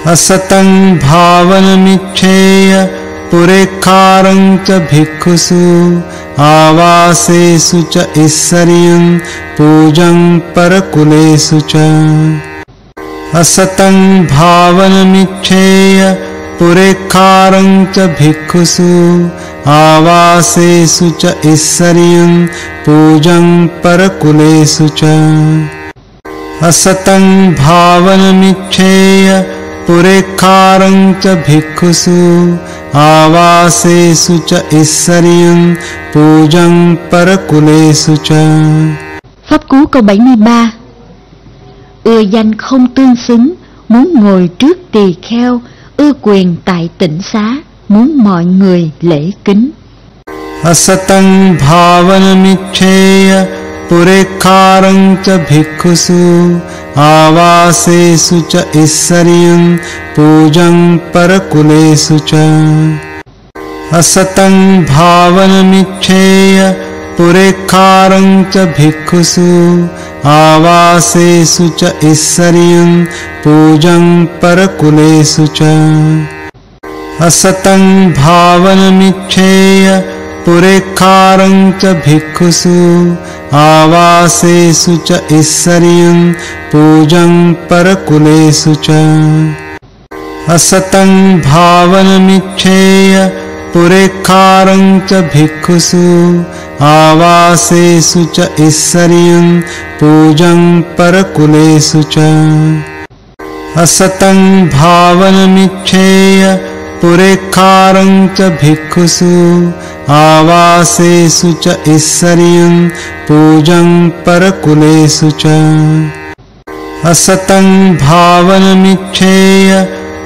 असतं भावनमिच्छेय पुरेखारं च भिक्षुषु आवासेषु च ईश्वरीयं पूजं परकुलेषु च असतं भावनमिच्छेय पुरेखारं च भिक्षुषु आवासेषु च ईश्वरीयं पूजं परकुलेषु च असतं भावनमिच्छेय पुरेखारं च भिक्षुषु आवासेषु च ईश्वरीयं पूजं परकुलेषु च. Pháp cú câu 73. Ưa danh không tương xứng, muốn ngồi trước tỳ kheo, ưa quyền tại tịnh xá, muốn mọi người lễ kính. Asatang bhavanamichcheya purekharam cha bhikkhusu avasesu cha issariyam pujam parakulesu cha. Asatang bhavanamichcheya purekharam cha bhikkhusu avasesu cha issariyam pujam parakulesu cha. Asatang bhavanamichcheya पुरेखारं च भिक्षुषु आवासेषु च ईश्वरीयं पूजं परकुलेषु च. असतं भावनमिच्छेय पुरेखारं च भिक्षुषु आवासेषु च ईश्वरीयं पूजं परकुलेषु च. असतं भावनमिच्छेय पुरेखारं च भिक्षुषु आवासेषु च ईश्वरीयं पूजं परकुलेषु च. असतं भावनमिच्छेय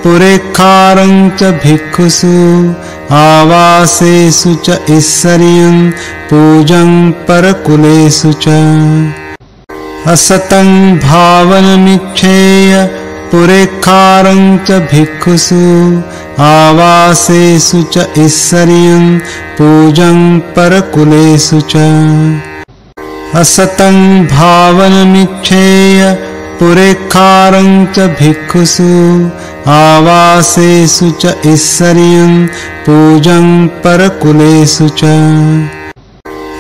पुरेखारं च भिक्षुषु आवासेषु च ईश्वरीयं पूजं परकुलेषु च. असतं भावनमिच्छेय पुरेखारं च भिक्षुषु आवासेषु च ईश्वरीयं पूजं परकुलेषु च. असतं भावनमिच्छेय पुरेखारं च भिक्षुषु आवासेषु च ईश्वरीयं पूजं परकुलेषु च.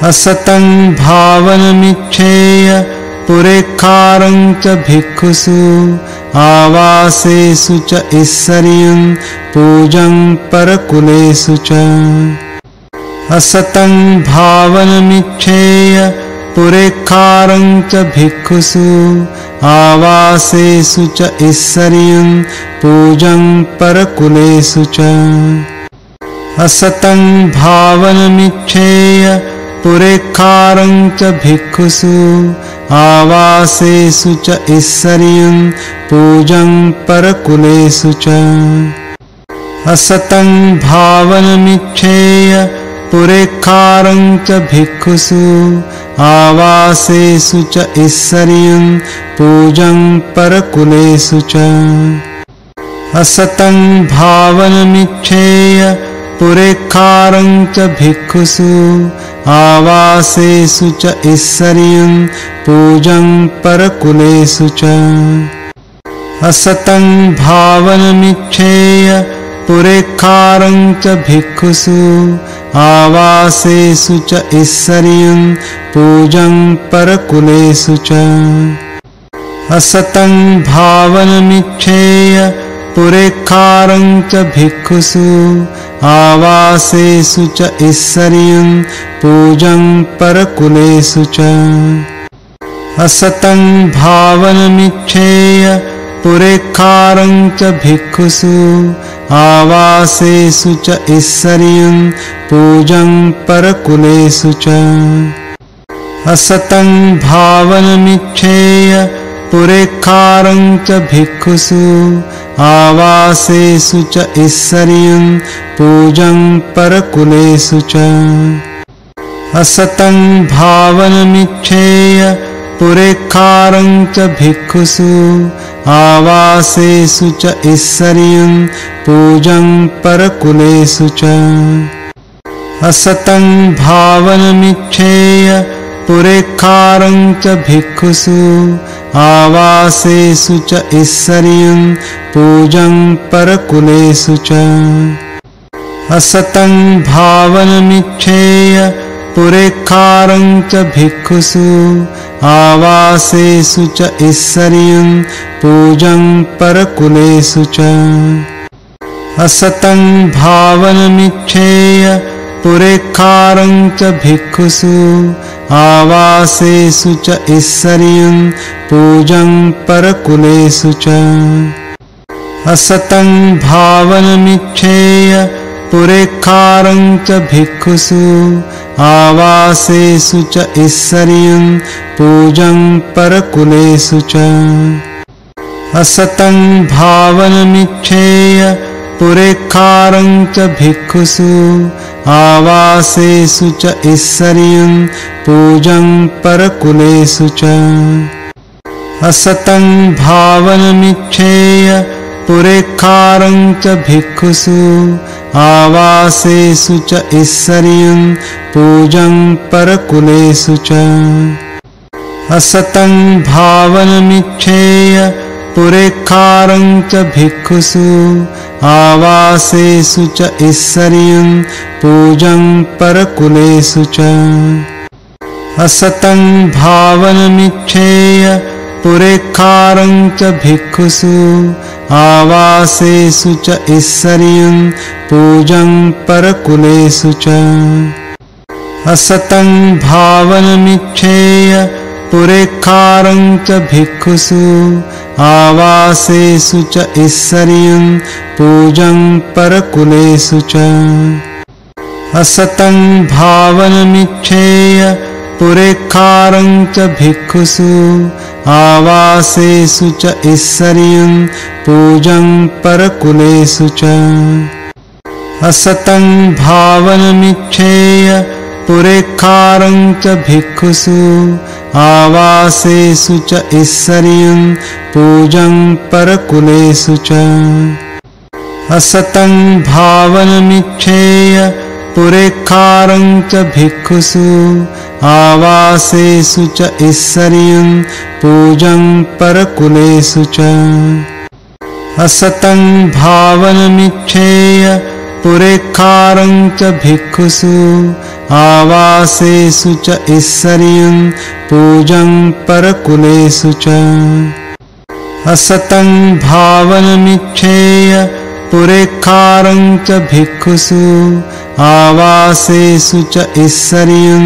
असतं भावनमिच्छेय पुरेखारं च भिक्षुषु आवासेषु च ईश्वरीयं पूजं परकुलेषु च. असतं भावनमिच्छेय पुरेखारं च भिक्षुषु आवासेषु च ईश्वरीयं पूजं परकुलेषु च. असतं भावनमिच्छेय पुरेखारं च भिक्षुषु आवासेषु च ईश्वरीयं पूजं परकुलेषु च. असतं भावनमिच्छेय पुरेखारं च भिक्षुषु आवासेषु च ईश्वरीयं पूजं परकुलेषु च. असतं भावनमिच्छेय पुरेखारं च भिक्षुषु आवासेषु च ईश्वरीयं पूजं परकुलेषु च. असतं भावनमिच्छेय पुरेखारं च भिक्षुषु आवासेषु च ईश्वरीयं पूजं परकुलेषु च. असतं भावनमिच्छेय पुरेखारं च भिक्षुषु आवासेषु च ईश्वरीयं पूजं परकुलेषु च. असतं भावनमिच्छेय पुरेखारं च भिक्षुषु आवासेषु च ईश्वरीयं पूजं परकुलेषु च. असतं भावनमिच्छेय पुरेखारं च भिक्षुषु आवासेषु च ईश्वरीयं पूजं परकुलेषु च. असतं भावनमिच्छेय पुरेखारं च भिक्षुषु आवासेषु च ईश्वरीयं पूजं परकुलेषु च. असतं भावनमिच्छेय पुरेखारं च भिक्षुषु आवासेषु च ईश्वरीयं पूजं परकुलेषु च असतं भावनमीक्षेय पुरेखारं च भिक्षुषु आवासेषु च ईश्वरीयं पूजं परकुलेषु च असतं भावनमीक्षेय पुरेखारं च भिक्षुषु आवासेषु च ईश्वरीयं पूजं परकुलेषु च असतं भावनमीक्षेय पुरेखारं च भिक्षुषु आवासेषु च ईश्वरीयं पूजं परकुलेषु च असतं भावनमीक्षेय पुरेखारं च भिक्षुषु आवासेषु च ईश्वरीयं पूजं परकुलेषु च असतं भावनमीक्षेय पुरेखारं च भिक्षुषु आवासेषु च ईश्वरीयं पूजं परकुलेषु च असतं भावनमीक्षेय पुरेखारं च भिक्षुषु आवासेषु च ईश्वरीयं पूजं परकुलेषु च असतं भावनमीक्षेय पुरेखारं च भिक्षुषु आवासेषु च ईश्वरीयं पूजं परकुलेषु च असतं भावनमीक्षेय पुरेखारं च भिक्षुषु आवासेषु च ईश्वरीयं पूजं परकुलेषु च असतं भावनमीक्षेय पुरेखारं च भिक्षुषु आवासेषु च ईश्वरीयं पूजं परकुलेषु च असतं भावनमीक्षेय पुरेखारं च भिक्षुषु आवासेषु च ईश्वरीयं पूजं परकुलेषु च असतं भावनमीक्षेय पुरेखारं च भिक्षुषु आवासेषु च ईश्वरीयं पूजं परकुलेषु च असतं भावनमीक्षेय पुरेखारं च भिक्षुषु आवासेषु च ईश्वरीयं पूजं परकुलेषु च असतं भावनमीक्षेय पुरेखारं च भिक्षुषु आवासेषु च ईश्वरीयं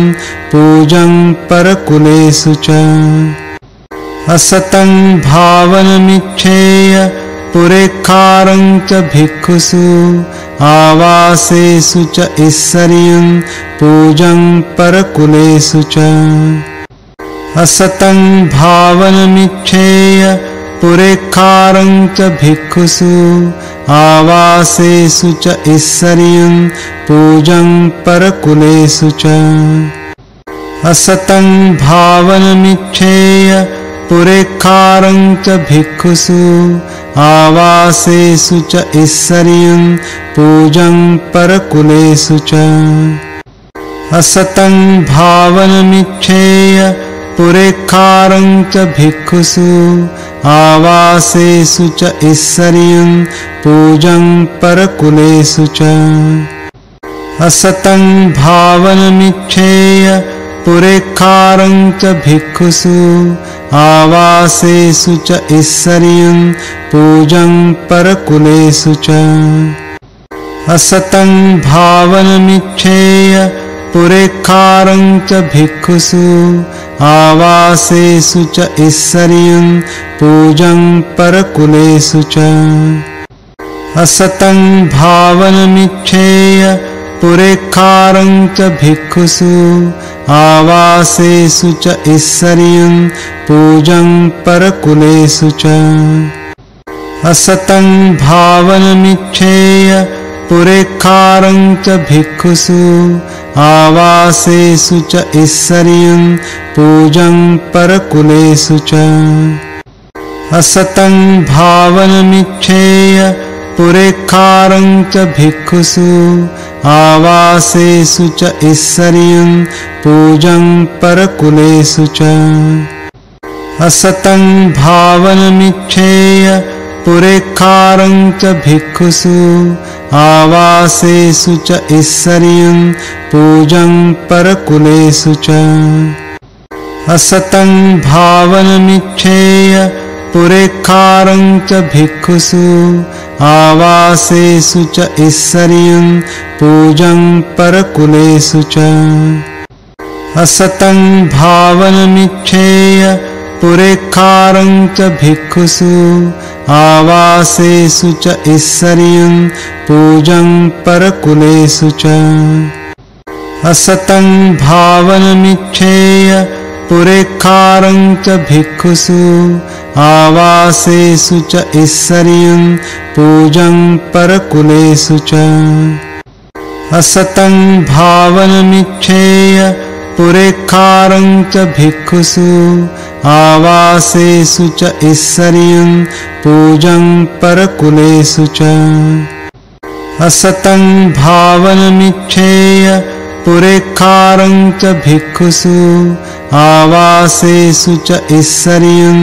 पूजं परकुलेषु च असतं भावनमीक्षेय पुरेखारं च भिक्षुषु आवासेषु च ईश्वरीयं पूजं परकुलेषु च असतं भावनमीक्षेय पुरेखारं च भिक्षुषु आवासेषु च ईश्वरीयं पूजं परकुलेषु च असतं भावनमीक्षेय पुरेखारं च भिक्षुषु आवासेषु च ईश्वरीयं पूजं परकुलेषु च असतं भावनमीक्षेय पुरेखारं च भिक्षुषु आवासेषु च ईश्वरीयं पूजं परकुलेषु च असतं भावनमीक्षेय पुरेखारं च भिक्षुषु आवासेषु च ईश्वरीयं पूजं परकुलेषु च असतं भावनमीक्षेय पुरेखारं च भिक्षुषु आवासेषु च ईश्वरीयं पूजं परकुलेषु च असतं भावनमीक्षेय पुरेखारं च भिक्षुषु आवासेषु च ईश्वरीयं पूजं परकुलेषु च असतं भावनमीक्षेय पुरेखारं च भिक्षुषु आवासेषु च ईश्वरीयं पूजं परकुलेषु च असतं भावनमीक्षेय पुरेखारं च भिक्षुषु आवासेषु च ईश्वरीयं पूजं परकुलेषु च असतं भावनमिच्छेय पुरेखारं च भिक्षुषु आवासेषु च ईश्वरीयं पूजं परकुलेषु च असतं भावनमिच्छेय पुरेखारं च भिक्षुषु आवासेषु च ईश्वरीयं पूजं परकुलेषु च असतं भावनमिच्छेय पुरेखारं च भिक्षुषु आवासेषु च ईश्वरीयं पूजं परकुलेषु च असतं भावनमिच्छेय पुरेखारं च भिक्षुषु आवासेषु च ईश्वरीयं पूजं परकुलेषु च असतं भावनमिच्छेय पुरेखारं च भिक्षुषु आवासेषु च ईश्वरीयं पूजं परकुलेषु च असतं भावनमिच्छेय पुरेखारं च भिक्षुषु आवासेषु च ईश्वरीयं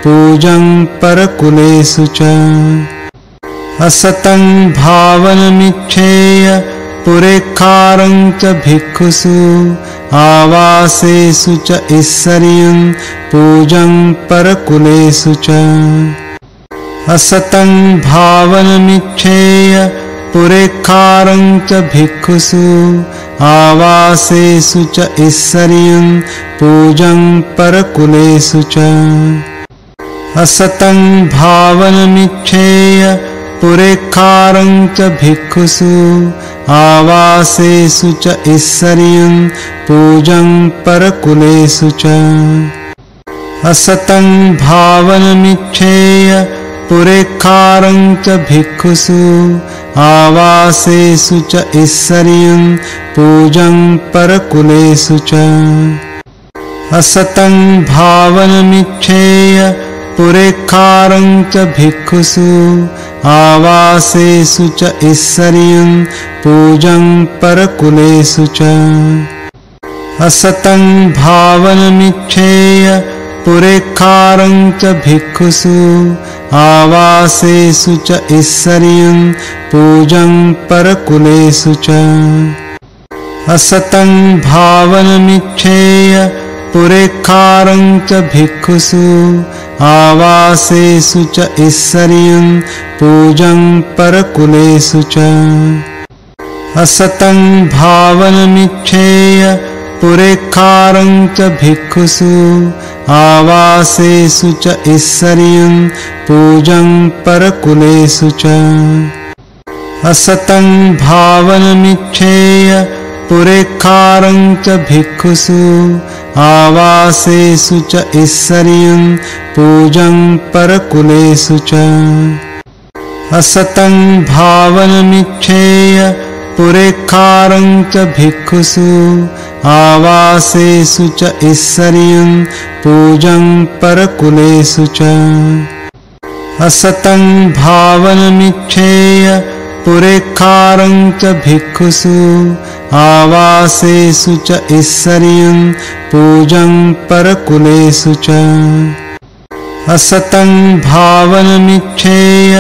पूजं परकुलेषु च असतं भावनमिच्छेय पुरेखारं च भिक्षुषु आवासेषु च ईश्वरीयं पूजं परकुलेषु च असतं भावनमिच्छेय पुरेखारं च भिक्षुषु आवासेषु च ईश्वरीयं पूजं परकुलेषु च असतं भावनमिच्छेय पुरेखारं च भिक्षुषु आवासेषु च ईश्वरीयं पूजं परकुलेषु च असतं भावनमिच्छेय पुरेखारं च भिक्षुषु आवासेषु च ईश्वरीयं पूजं परकुलेषु च असतं भावनमिच्छेय पुरेखारं च भिक्षुषु आवासेषु च ईश्वरीयं पूजं परकुलेषु च असतं भावनमिच्छेय पुरेखारं च भिक्षुषु आवासेषु च ईश्वरीयं पूजं परकुलेषु च असतं भावनमिच्छेय पुरेखारं च भिक्षुषु आवासेषु च ईश्वरीयं पूजं परकुलेषु च असतं भावनमिच्छेय पुरेखारं च भिक्षुषु आवासेषु च ईश्वरीयं पूजं परकुलेषु च असतं भावनमिच्छेय पुरेखारं च भिक्षुषु आवासेषु च ईश्वरीयं पूजं परकुलेषु च असतं भावनमिच्छेय पुरेखारं च भिक्षुषु आवासेषु च ईश्वरीयं पूजं परकुलेषु च असतं भावनमिच्छेय पुरेखारं च भिक्षुषु आवासेषु च ईश्वरीयं पूजं परकुलेषु च असतं भावनमिच्छेय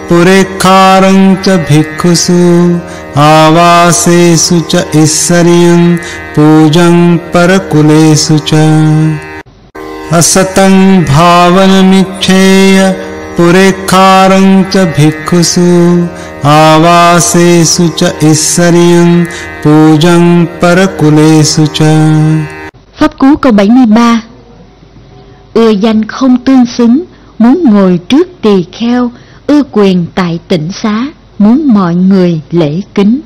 पुरेखारं च भिक्षुषु आवासेषु च ईश्वरीयं पूजं परकुलेषु च असतं भावनमिच्छेय पुरेखारं च भिक्षुषु आवासेषु च ईश्वरीयं पूजं परकुलेषु च. Pháp cú câu 73. Ưa danh không tương xứng, muốn ngồi trước tỳ kheo, ưa quyền tại tịnh xá, muốn mọi người lễ kính.